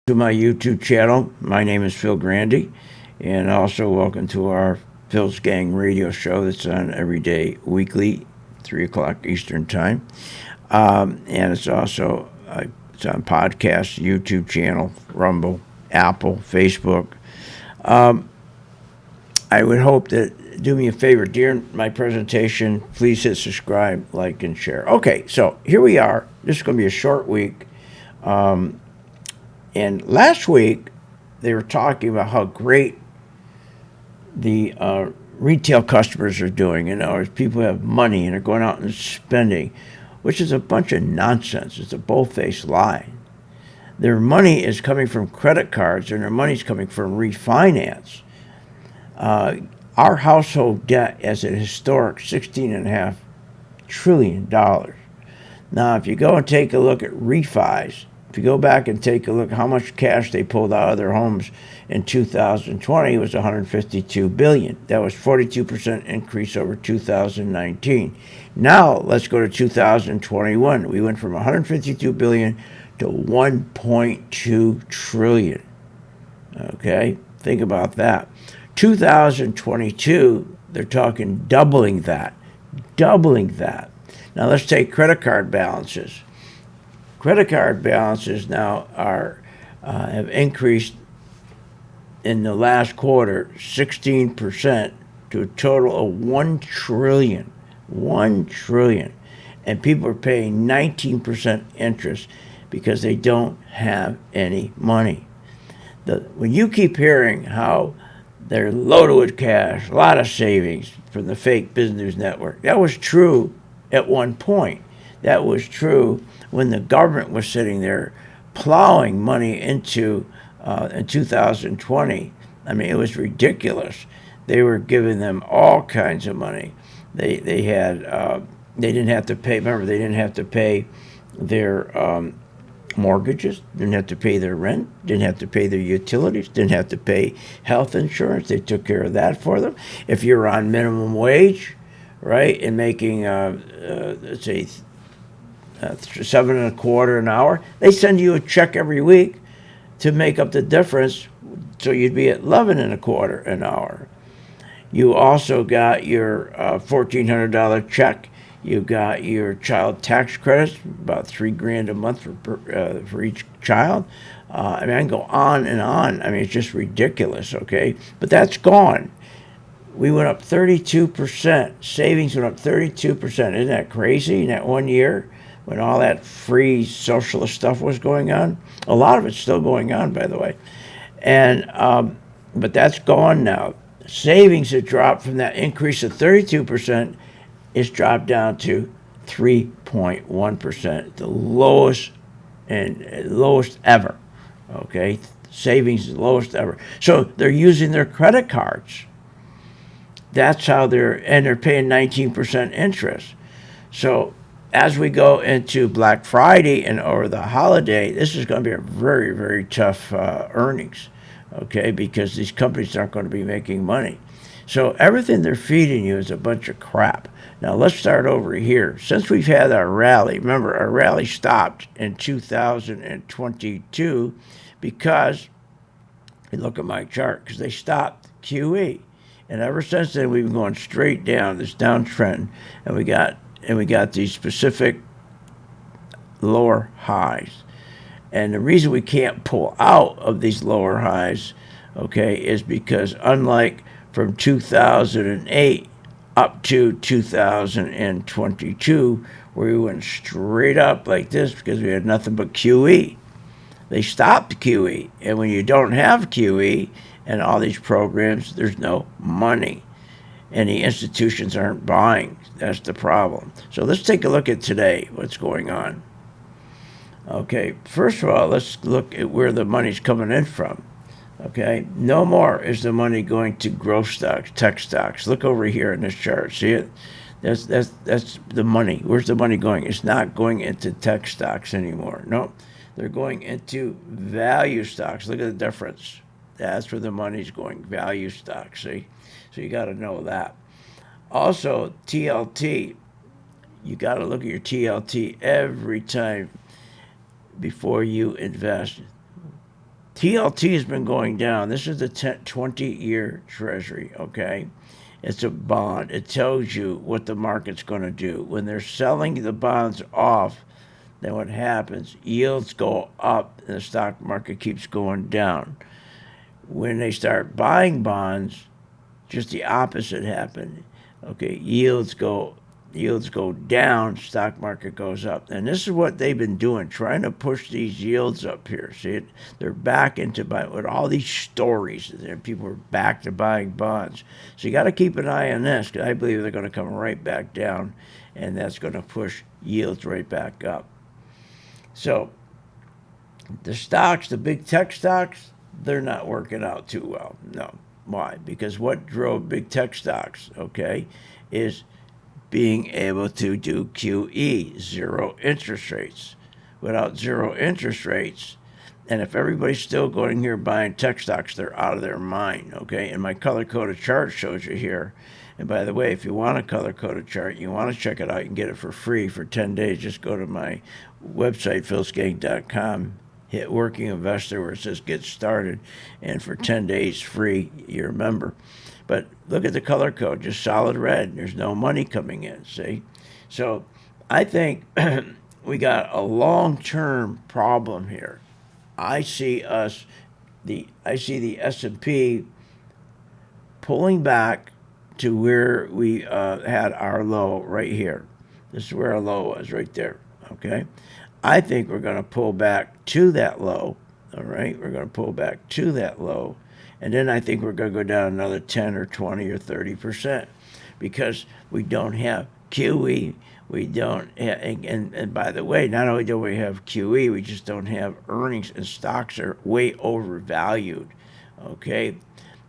to my YouTube channel. My name is Phil Grandy, and also welcome to our Phil's Gang radio show that's on every day, weekly, 3 o'clock Eastern Time. And it's on podcast, YouTube channel, Rumble, Apple, Facebook. I would hope that do me a favor during my presentation. Please hit subscribe, like, and share. Okay, so here we are. This is going to be a short week. And last week, they were talking about how great the retail customers are doing. You know, as people have money and are going out and spending, which is a bunch of nonsense. It's a bold-faced lie. Their money is coming from credit cards, and their money is coming from refinance. Our household debt is a historic $16.5 trillion. Now, if you go and take a look at refis, if you go back and take a look at how much cash they pulled out of their homes in 2020, it was $152 billion. That was 42% increase over 2019. Now, let's go to 2021. We went from $152 billion to $1.2 trillion. Okay, think about that. 2022, they're talking doubling that. Doubling that. Now, let's take credit card balances. Credit card balances now have increased in the last quarter 16% to a total of $1 trillion. $1 trillion. And people are paying 19% interest because they don't have any money. When you keep hearing how they're loaded with cash, a lot of savings from the fake business news network, that was true at one point. That was true when the government was sitting there plowing money into in 2020. I mean, it was ridiculous. They were giving them all kinds of money. They didn't have to pay. Remember, they didn't have to pay their mortgages, didn't have to pay their rent, didn't have to pay their utilities, didn't have to pay health insurance. They took care of that for them. If you're on minimum wage, right, and making let's say $7.25 an hour, they send you a check every week to make up the difference, so you'd be at $11.25 an hour. You also got your $1,400 check. You got your child tax credits, about $3,000 a month for each child. I mean, I can go on and on. I mean, it's just ridiculous. Okay, but that's gone. We went up 32%. Savings went up 32%. Isn't that crazy? In that 1 year, when all that free socialist stuff was going on, a lot of it's still going on, by the way. And but that's gone now. Savings have dropped from that increase of 32%. It's dropped down to 3.1%, the lowest ever. Okay, savings is the lowest ever. So they're using their credit cards. That's how they're paying 19% interest. So as we go into Black Friday and over the holiday, this is going to be a very, very tough earnings, okay, because these companies aren't going to be making money. So everything they're feeding you is a bunch of crap. Now let's start over here. Since we've had our rally, remember our rally stopped in 2022 because, look at my chart, because they stopped QE. And ever since then, we've been going straight down, this downtrend, and we got these specific lower highs. And the reason we can't pull out of these lower highs, okay, is because unlike from 2008 up to 2022, where we went straight up like this because we had nothing but QE. They stopped QE. And when you don't have QE and all these programs, there's no money. And the institutions aren't buying. That's the problem. So let's take a look at today, what's going on. Okay, first of all, let's look at where the money's coming in from. Okay, no more is the money going to growth stocks, tech stocks. Look over here in this chart. See it? That's the money. Where's the money going? It's not going into tech stocks anymore. No, they're going into value stocks. Look at the difference. That's where the money's going, value stocks. See? So you got to know that. Also, TLT. You got to look at your TLT every time before you invest. TLT has been going down. This is the 20-year Treasury, okay? It's a bond. It tells you what the market's going to do. When they're selling the bonds off, then what happens? Yields go up and the stock market keeps going down. When they start buying bonds, just the opposite happened. Okay, yields go down, stock market goes up. And this is what they've been doing, trying to push these yields up here. See it? They're back into buying with all these stories. People are back to buying bonds. So you got to keep an eye on this, because I believe they're going to come right back down, and that's going to push yields right back up. So the stocks, the big tech stocks, they're not working out too well. No. Why? Because what drove big tech stocks, okay, is being able to do QE, zero interest rates. Without zero interest rates, and if everybody's still going here buying tech stocks, they're out of their mind, okay? And my color-coded chart shows you here. And by the way, if you want a color-coded chart, you want to check it out, you can get it for free for 10 days. Just go to my website, philskang.com. Hit Working Investor where it says Get Started, and for 10 days free, you're a member. But look at the color code, just solid red. There's no money coming in, see? So I think we got a long-term problem here. I see the S&P pulling back to where we had our low right here. This is where our low was, right there, okay? I think we're going to pull back to that low, all right? We're going to pull back to that low, and then I think we're going to go down another 10 or 20 or 30% because we don't have QE. We don't have, and by the way, not only don't we have QE, we just don't have earnings, and stocks are way overvalued, okay?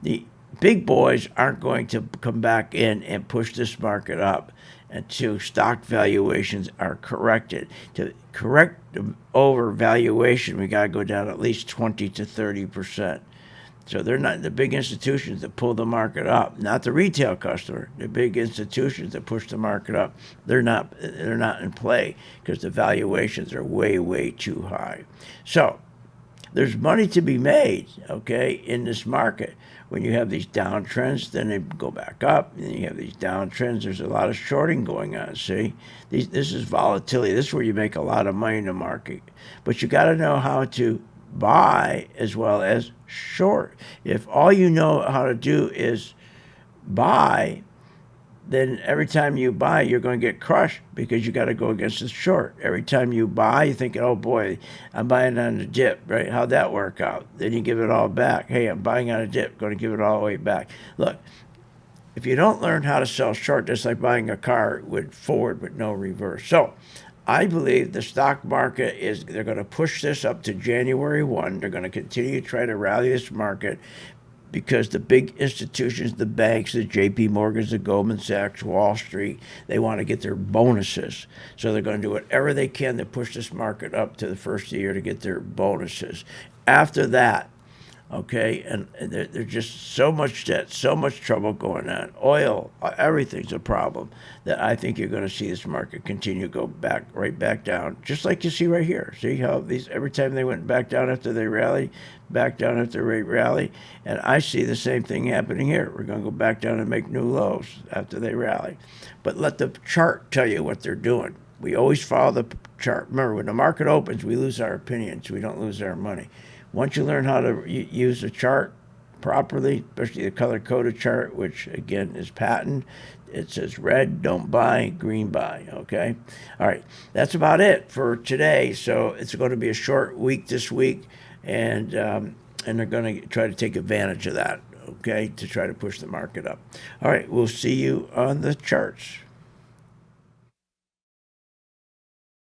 The big boys aren't going to come back in and push this market up until stock valuations are corrected. To correct the overvaluation, we got to go down at least 20 to 30%. So they're not the big institutions that pull the market up, not the retail customer. The big institutions that push the market up, they're not in play because the valuations are way, way too high. So there's money to be made, okay, in this market. When you have these downtrends, then they go back up, and then you have these downtrends. There's a lot of shorting going on, see? This is volatility. This is where you make a lot of money in the market. But you got to know how to buy as well as short. If all you know how to do is buy, then every time you buy, you're going to get crushed because you got to go against the short. Every time you buy, you think, oh boy, I'm buying on the dip, right? How'd that work out? Then you give it all back. Hey, I'm buying on a dip, going to give it all the way back. Look, if you don't learn how to sell short, just like buying a car with forward with no reverse. So I believe the stock market they're going to push this up to January 1. They're going to continue to try to rally this market because the big institutions, the banks, the JP Morgans, the Goldman Sachs, Wall Street, they want to get their bonuses. So they're going to do whatever they can to push this market up to the first of the year to get their bonuses. After that, okay, and there's just so much debt, so much trouble going on. Oil, everything's a problem that I think you're going to see this market continue to go back, right back down, just like you see right here. See how every time they went back down after they rally, back down after they rally, and I see the same thing happening here. We're going to go back down and make new lows after they rally. But let the chart tell you what they're doing. We always follow the chart. Remember, when the market opens, we lose our opinions. We don't lose our money. Once you learn how to use the chart properly, especially the color-coded chart, which, again, is patent, it says red, don't buy, green, buy, okay? All right, that's about it for today. So it's going to be a short week this week, and they're going to try to take advantage of that, okay, to try to push the market up. All right, we'll see you on the charts.